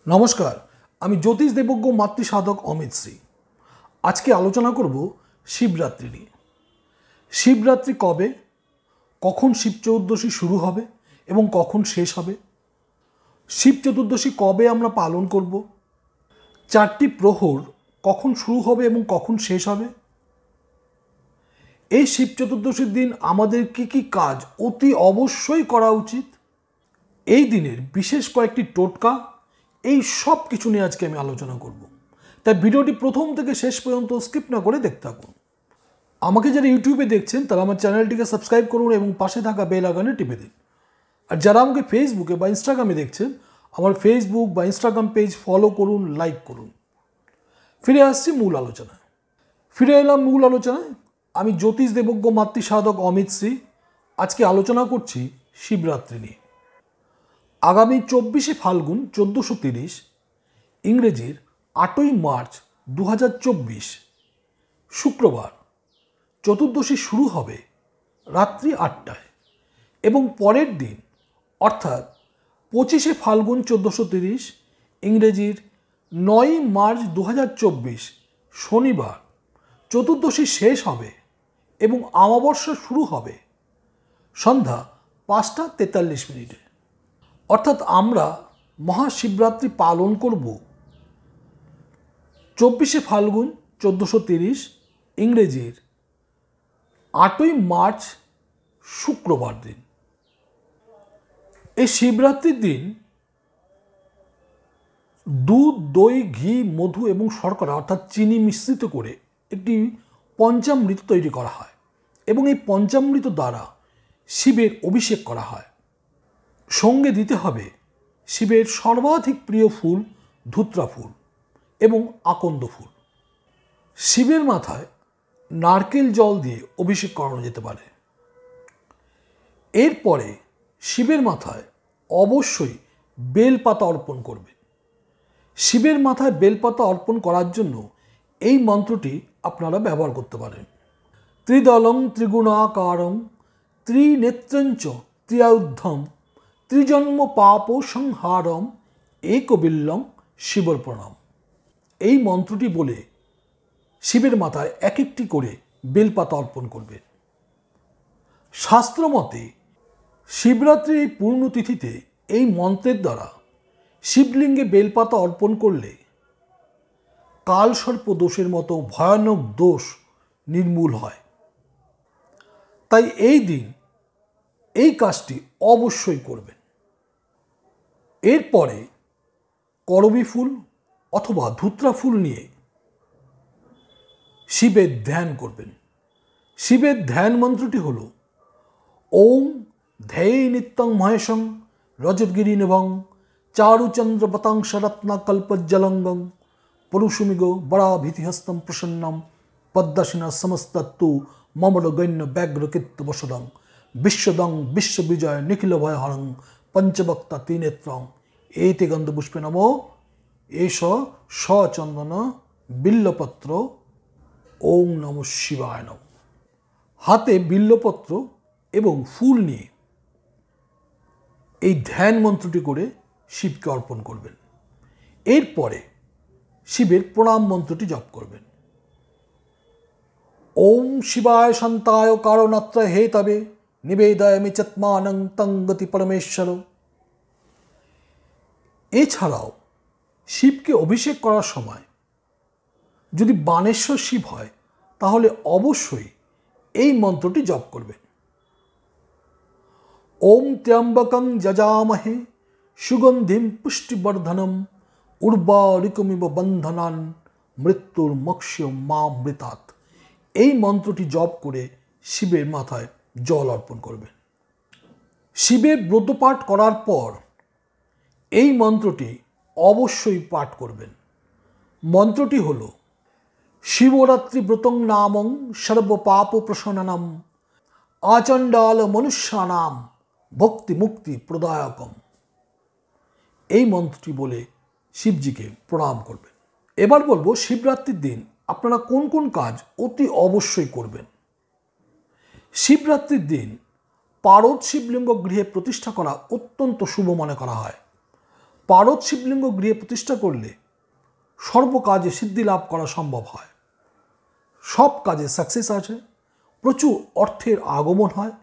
নমস্কার, আমি জ্যোতিষ দেবজ্ঞ মাতৃসাধক অমিত শ্রী। আজকে আলোচনা করব শিবরাত্রি নিয়ে। শিবরাত্রি কবে, কখন শিব চতুর্দশী শুরু হবে এবং কখন শেষ হবে, শিব চতুর্দশী কবে আমরা পালন করব, চারটি প্রহর কখন শুরু হবে এবং কখন শেষ হবে, এই শিব চতুর্দশীর দিন আমাদের কি কি কাজ অতি অবশ্যই করা উচিত, এই দিনের বিশেষ কয়েকটি টোটকা, এই সব কিছু নিয়ে আজকে আমি আলোচনা করব। তাই ভিডিওটি প্রথম থেকে শেষ পর্যন্ত স্কিপ না করে দেখতে থাকুন। আমাকে যারা ইউটিউবে দেখছেন তারা আমার চ্যানেলটিকে সাবস্ক্রাইব করুন এবং পাশে থাকা বেল আইকনে টিপে দিন। আর যারা আমাকে ফেসবুকে বা ইনস্টাগ্রামে দেখছেন, আমার ফেসবুক বা ইনস্টাগ্রাম পেজ ফলো করুন, লাইক করুন। ফিরে আসছি মূল আলোচনায়। ফিরে এলাম মূল আলোচনায়। আমি জ্যোতিষ দেবজ্ঞ মাতৃসাধক অমিত শ্রী। আজকে আলোচনা করছি শিবরাত্রি নিয়ে। আগামী 24শে ফাল্গুন 1430, ইংরেজির 8ই মার্চ 2024, শুক্রবার চতুর্দশী শুরু হবে রাত্রি 8টায় এবং পরের দিন অর্থাৎ 25শে ফাল্গুন 1430, ইংরেজির 9ই মার্চ 2024, শনিবার চতুর্দশী শেষ হবে এবং অমাবস্যা শুরু হবে সন্ধ্যা 5টা 43 মিনিটে। অর্থাৎ আমরা মহাশিবরাত্রি পালন করব 24শে ফাল্গুন 1430, ইংরেজির 8ই মার্চ শুক্রবার দিন। এই শিবরাত্রির দিন দুধ, দই, ঘি, মধু এবং শর্করা অর্থাৎ চিনি মিশ্রিত করে একটি পঞ্চামৃত তৈরি করা হয় এবং এই পঞ্চামৃত দ্বারা শিবের অভিষেক করা হয়। সঙ্গে দিতে হবে শিবের সর্বাধিক প্রিয় ফুল ধুত্রা ফুল এবং আকন্দ ফুল। শিবের মাথায় নারকেল জল দিয়ে অভিষেক করানো যেতে পারে। এরপরে শিবের মাথায় অবশ্যই বেলপাতা অর্পণ করবে। শিবের মাথায় বেলপাতা অর্পণ করার জন্য এই মন্ত্রটি আপনারা ব্যবহার করতে পারেন। ত্রিদলং ত্রিগুণাকারং ত্রিনেত্রঞ্চ ত্রিয়াউদ্ধম ত্রিজন্ম পাপ সংহারম একবিল্লং শিবর প্রণাম। এই মন্ত্রটি বলে শিবের মাথায় এক একটি করে বেলপাতা অর্পণ করবে। শাস্ত্রমতে শিবরাত্রির এই পূর্ণতিথিতে এই মন্ত্রের দ্বারা শিবলিঙ্গে বেলপাতা অর্পণ করলে কালসর্প দোষের মতো ভয়ানক দোষ নির্মূল হয়। তাই এই দিন এই কাজটি অবশ্যই করবেন। এরপরে করবী ফুল অথবা ধুত্রা ফুল নিয়ে শিবের ধ্যান করবেন। শিবের ধ্যান মন্ত্রটি হল ওং ধ্যেয় নিত্যং মহেশং রজতগিরি নিভং চারুচন্দ্র বতাংশ রত্নাকল্পজ্জলঙ্গং পরশুমিগ বরাভীতিহস্তম প্রসন্নম পদ্মাসিনা সমস্তত্তু মমরগণ্য ব্যাঘ্রকীর্ত বসদং বিশ্বদং বিশ্ববিজয় নিখিল ভয়হরং পঞ্চবক্তা ত্রিনেত্রং এতে গন্ধপুষ্পে নমো এষ সচন্দন বিল্লপত্র ওং নম শিবায় নম। হাতে বিল্লপত্র এবং ফুল নিয়ে এই ধ্যান মন্ত্রটি করে শিবকে অর্পণ করবেন। এরপরে শিবের প্রণাম মন্ত্রটি জপ করবেন। ওম শিবায় শান্তায় কারণাত্র হেতবে নিবেদয়ামি চত্মানং তং গতি পরমেশ্বর। এছাড়াও শিবকে অভিষেক করার সময় যদি বাণেশ্বর শিব হয় তাহলে অবশ্যই এই মন্ত্রটি জপ করবেন। ওম ত্র্যম্বকং যজামহে সুগন্ধিম পুষ্টিবর্ধনম উর্বারিকমিব বন্ধনান মৃত্যুর মোক্ষ্য মামৃতাৎ। এই মন্ত্রটি জপ করে শিবের মাথায় জল অর্পণ করবেন। শিবের ব্রতপাঠ করার পর এই মন্ত্রটি অবশ্যই পাঠ করবেন। মন্ত্রটি হল শিবরাত্রি ব্রতং নামং সর্বপাপ প্রশননম আচণ্ডাল মনুষ্যানাম ভক্তি মুক্তি প্রদায়কম। এই মন্ত্রটি বলে শিবজিকে প্রণাম করবেন। এবার বলবো শিবরাত্রির দিন আপনারা কোন কোন কাজ অতি অবশ্যই করবেন। শিবরাত্রির দিন পারদ শিবলিঙ্গ গৃহে প্রতিষ্ঠা করা অত্যন্ত শুভ মনে করা হয়। পারদ শিবলিঙ্গ গৃহে প্রতিষ্ঠা করলে সর্বকাজে সিদ্ধি লাভ করা সম্ভব হয়, সব কাজে সাকসেস আছে, প্রচুর অর্থের আগমন হয়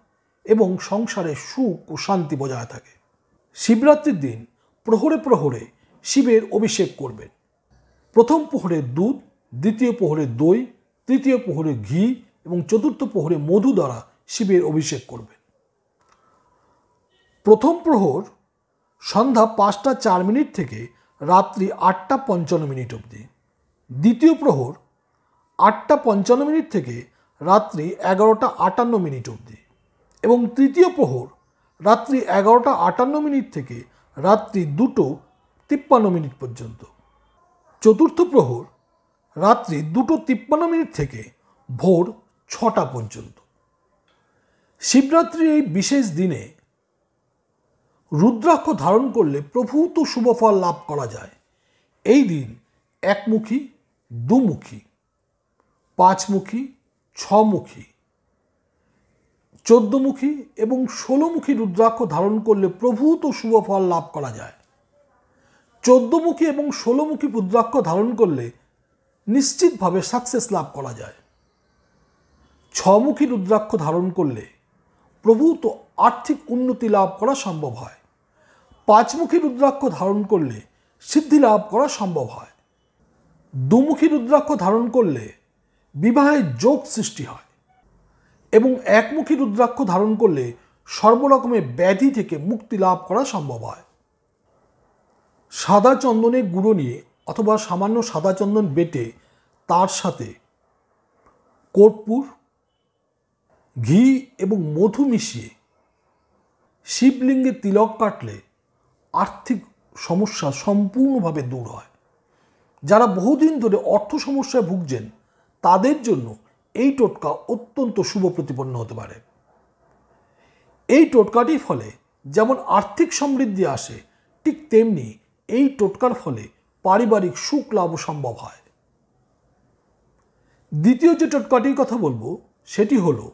এবং সংসারে সুখ ও শান্তি বজায় থাকে। শিবরাত্রির দিন প্রহরে প্রহরে শিবের অভিষেক করবেন। প্রথম প্রহরে দুধ, দ্বিতীয় প্রহরে দই, তৃতীয় প্রহরে ঘি এবং চতুর্থ প্রহরে মধু দ্বারা শিবের অভিষেক করবেন। প্রথম প্রহর সন্ধ্যা 5টা 4 মিনিট থেকে রাত্রি 8টা 55 মিনিট অবধি, দ্বিতীয় প্রহর 8টা 55 মিনিট থেকে রাত্রি 11টা 58 মিনিট অবধি এবং তৃতীয় প্রহর রাত্রি 11টা 58 মিনিট থেকে রাত্রি 2টো 53 মিনিট পর্যন্ত। চতুর্থ প্রহর রাত্রি 2টো 53 মিনিট থেকে ভোর 6টা পর্যন্ত। শিবরাত্রির এই বিশেষ দিনে রুদ্রাক্ষ ধারণ করলে প্রভূত শুভফল লাভ করা যায়। এই দিন একমুখী, দুমুখী, 5মুখী, 6মুখী, 14মুখী এবং 16মুখী রুদ্রাক্ষ ধারণ করলে প্রভূত শুভফল লাভ করা যায়। 14মুখী এবং 16মুখী রুদ্রাক্ষ ধারণ করলে নিশ্চিতভাবে সাকসেস লাভ করা যায়। 6মুখী রুদ্রাক্ষ ধারণ করলে প্রভূত আর্থিক উন্নতি লাভ করা সম্ভব হয়। 5মুখী রুদ্রাক্ষ ধারণ করলে সিদ্ধি লাভ করা সম্ভব হয়। 2মুখী রুদ্রাক্ষ ধারণ করলে বিবাহের যোগ সৃষ্টি হয় এবং 1মুখী রুদ্রাক্ষ ধারণ করলে সর্বরকমের ব্যাধি থেকে মুক্তি লাভ করা সম্ভব হয়। সাদা চন্দনের গুঁড়ো নিয়ে অথবা সামান্য সাদা চন্দন বেটে তার সাথে কর্পূর, ঘি এবং মধু মিশিয়ে শিবলিঙ্গে তিলক কাটলে আর্থিক সমস্যা সম্পূর্ণভাবে দূর হয়। যারা বহুদিন ধরে অর্থ সমস্যায় ভুগছেন তাদের জন্য এই টোটকা অত্যন্ত শুভ প্রতিপন্ন হতে পারে। এই টোটকাটির ফলে যেমন আর্থিক সমৃদ্ধি আসে, ঠিক তেমনি এই টোটকার ফলে পারিবারিক সুখ লাভও সম্ভব হয়। দ্বিতীয় যে টোটকাটির কথা বলবো সেটি হলো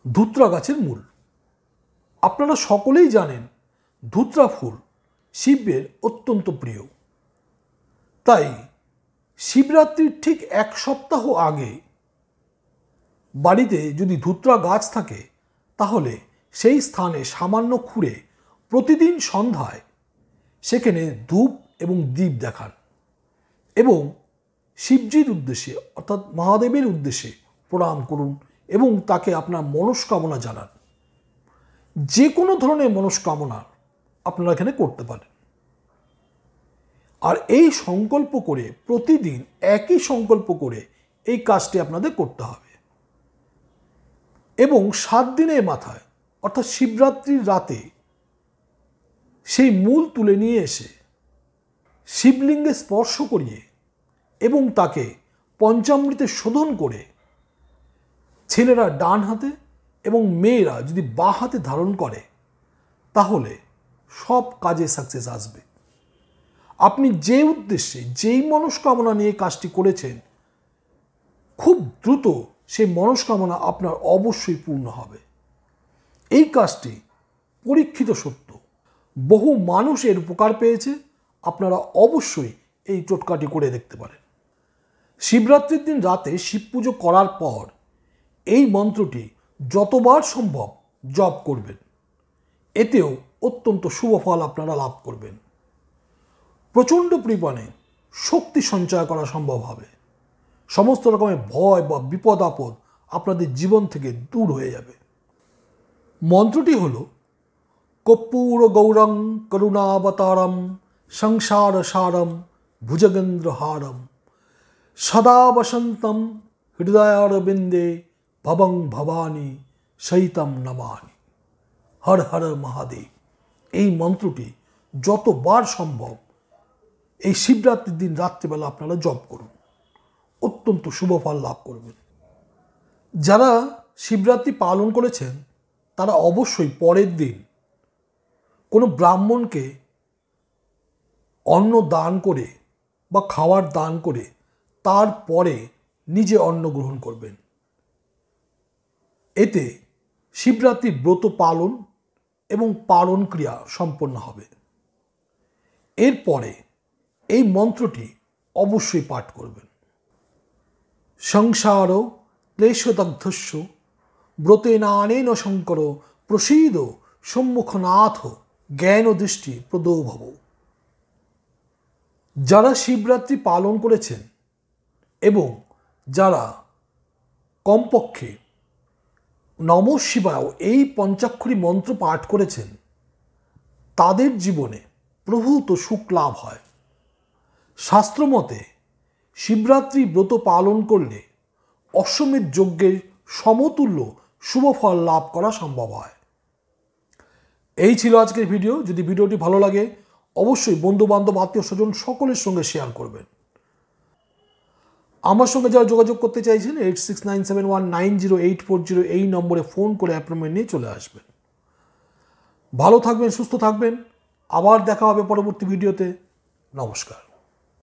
ধুত্রা গাছের মূল। আপনারা সকলেই জানেন ধুত্রা ফুল শিবের অত্যন্ত প্রিয়। তাই শিবরাত্রির ঠিক 1 সপ্তাহ আগে বাড়িতে যদি ধুত্রা গাছ থাকে তাহলে সেই স্থানে সামান্য খুঁড়ে প্রতিদিন সন্ধ্যায় সেখানে ধূপ এবং দীপ দেখান এবং শিবজির উদ্দেশ্যে অর্থাৎ মহাদেবের উদ্দেশ্যে প্রণাম করুন এবং তাকে আপনার মনস্কামনা জানান। যে কোনো ধরনের মনস্কামনা আপনারা এখানে করতে পারেন। আর এই সংকল্প করে প্রতিদিন একই সংকল্প করে এই কাজটি আপনাদের করতে হবে এবং 7 দিনের মাথায় অর্থাৎ শিবরাত্রির রাতে সেই মূল তুলে নিয়ে এসে শিবলিঙ্গে স্পর্শ করিয়ে এবং তাকে পঞ্চামৃতে শোধন করে ছেলেরা ডান হাতে এবং মেয়েরা যদি বাঁ হাতে ধারণ করে তাহলে সব কাজে সাকসেস আসবে। আপনি যে উদ্দেশ্যে যেই মনস্কামনা নিয়ে কাজটি করেছেন খুব দ্রুত সেই মনস্কামনা আপনার অবশ্যই পূর্ণ হবে। এই কাজটি পরীক্ষিত সত্য, বহু মানুষ এর উপকার পেয়েছে। আপনারা অবশ্যই এই টোটকাটি করে দেখতে পারেন। শিবরাত্রির দিন রাতে শিব পুজো করার পর এই মন্ত্রটি যতবার সম্ভব জপ করবেন, এতেও অত্যন্ত শুভ ফল আপনারা লাভ করবেন। প্রচণ্ড পরিমাণে শক্তি সঞ্চয় করা সম্ভব হবে। সমস্ত রকমের ভয় বা বিপদ আপদ আপনাদের জীবন থেকে দূর হয়ে যাবে। মন্ত্রটি হল কর্পূর গৌরং করুণাবতারম সংসার সারম ভুজগেন্দ্রহারম সদা বসন্তম হৃদয়ারবিন্দে ভবং ভবানী সহিতম নমানি। হর হর মহাদেব। এই মন্ত্রটি যতবার সম্ভব এই শিবরাত্রির দিন রাত্রিবেলা আপনারা জপ করুন, অত্যন্ত শুভ ফল লাভ করবেন। যারা শিবরাত্রি পালন করেছেন তারা অবশ্যই পরের দিন কোনো ব্রাহ্মণকে অন্ন দান করে বা খাওয়ার দান করে তারপরে নিজে অন্ন গ্রহণ করবেন। এতে শিবরাত্রির ব্রত পালন এবং পালন ক্রিয়া সম্পন্ন হবে। এরপরে এই মন্ত্রটি অবশ্যই পাঠ করবেন। সংসার ক্লেশদগ্ধস্য ব্রতেনানেন শঙ্কর প্রসীদ সম্মুখনাথ জ্ঞান দৃষ্টি প্রদো ভব। যারা শিবরাত্রি পালন করেছেন এবং যারা কমপক্ষে নমঃ শিবায় এই পঞ্চাক্ষরী মন্ত্র পাঠ করেছেন তাদের জীবনে প্রভূত সুখ লাভ হয়। শাস্ত্রমতে শিবরাত্রি ব্রত পালন করলে অশ্বমেধ যজ্ঞের সমতুল্য শুভ ফল লাভ করা সম্ভব হয়। এই ছিল আজকের ভিডিও। যদি ভিডিওটি ভালো লাগে অবশ্যই বন্ধুবান্ধব আত্মীয় স্বজন সকলের সঙ্গে শেয়ার করবেন। আমার সঙ্গে যারা যোগাযোগ করতে চাইছেন 8697190840 এই নম্বরে ফোন করে অ্যাপয়েন্টমেন্ট নিয়ে চলে আসবেন। ভালো থাকবেন, সুস্থ থাকবেন। আবার দেখা হবে পরবর্তী ভিডিওতে। নমস্কার।